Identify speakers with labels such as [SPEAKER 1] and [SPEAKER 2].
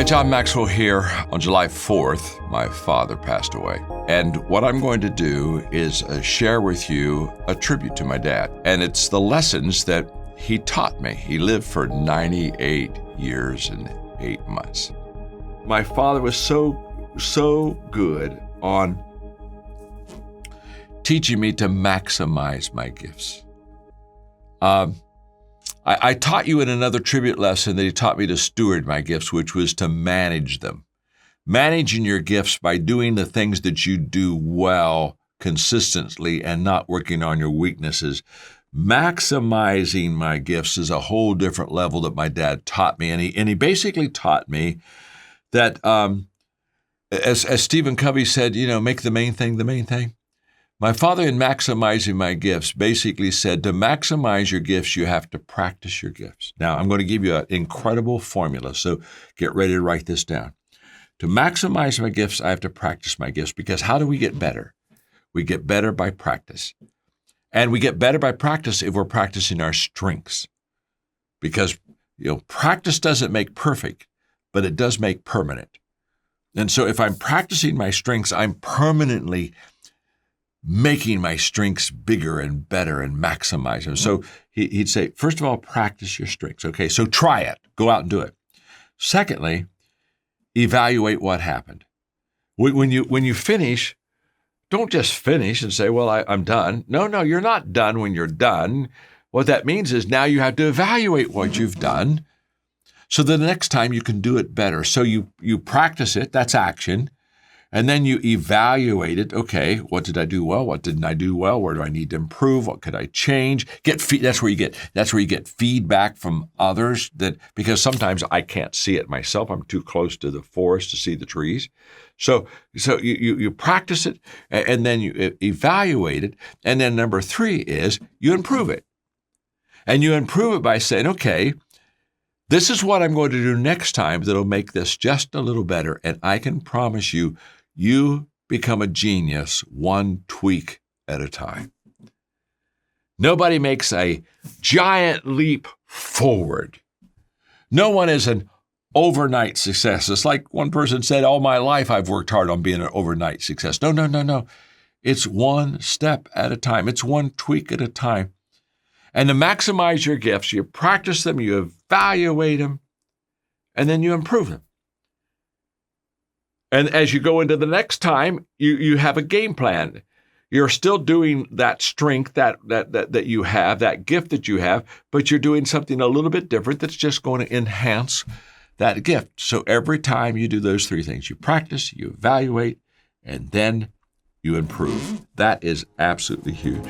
[SPEAKER 1] Hi, John Maxwell here. On July 4th, my father passed away. And what I'm going to do is share with you a tribute to my dad. And it's the lessons that he taught me. He lived for 98 years and 8 months. My father was so good on teaching me to maximize my gifts. I taught you in another tribute lesson that he taught me to steward my gifts, which was to manage them. Managing your gifts by doing the things that you do well consistently and not working on your weaknesses. Maximizing my gifts is a whole different level that my dad taught me. And he basically taught me that, as Stephen Covey said, make the main thing the main thing. My father, in maximizing my gifts, basically said to maximize your gifts, you have to practice your gifts. Now, I'm going to give you an incredible formula, so get ready to write this down. To maximize my gifts, I have to practice my gifts, because how do we get better? We get better by practice. And we get better by practice if we're practicing our strengths. Because, practice doesn't make perfect, but it does make permanent. And so if I'm practicing my strengths, I'm permanently making my strengths bigger and better and maximize them. So he'd say, first of all, practice your strengths. Okay, so try it. Go out and do it. Secondly, evaluate what happened. When you finish, don't just finish and say, well, I'm done. No, you're not done when you're done. What that means is now you have to evaluate what you've done so that the next time you can do it better. So you practice it, that's action. And then you evaluate it. Okay, what did I do well? What didn't I do well? Where do I need to improve? What could I change? That's where you get feedback from others. Because sometimes I can't see it myself. I'm too close to the forest to see the trees. So you practice it, and then you evaluate it. And then number 3 is you improve it. And you improve it by saying, okay, this is what I'm going to do next time that'll make this just a little better. And I can promise you, you become a genius one tweak at a time. Nobody makes a giant leap forward. No one is an overnight success. It's like one person said, all my life I've worked hard on being an overnight success. No. It's one step at a time. It's one tweak at a time. And to maximize your gifts, you practice them, you evaluate them, and then you improve them. And as you go into the next time, you have a game plan. You're still doing that strength that you have, that gift that you have, but you're doing something a little bit different that's just going to enhance that gift. So every time you do those 3 things, you practice, you evaluate, and then you improve. That is absolutely huge.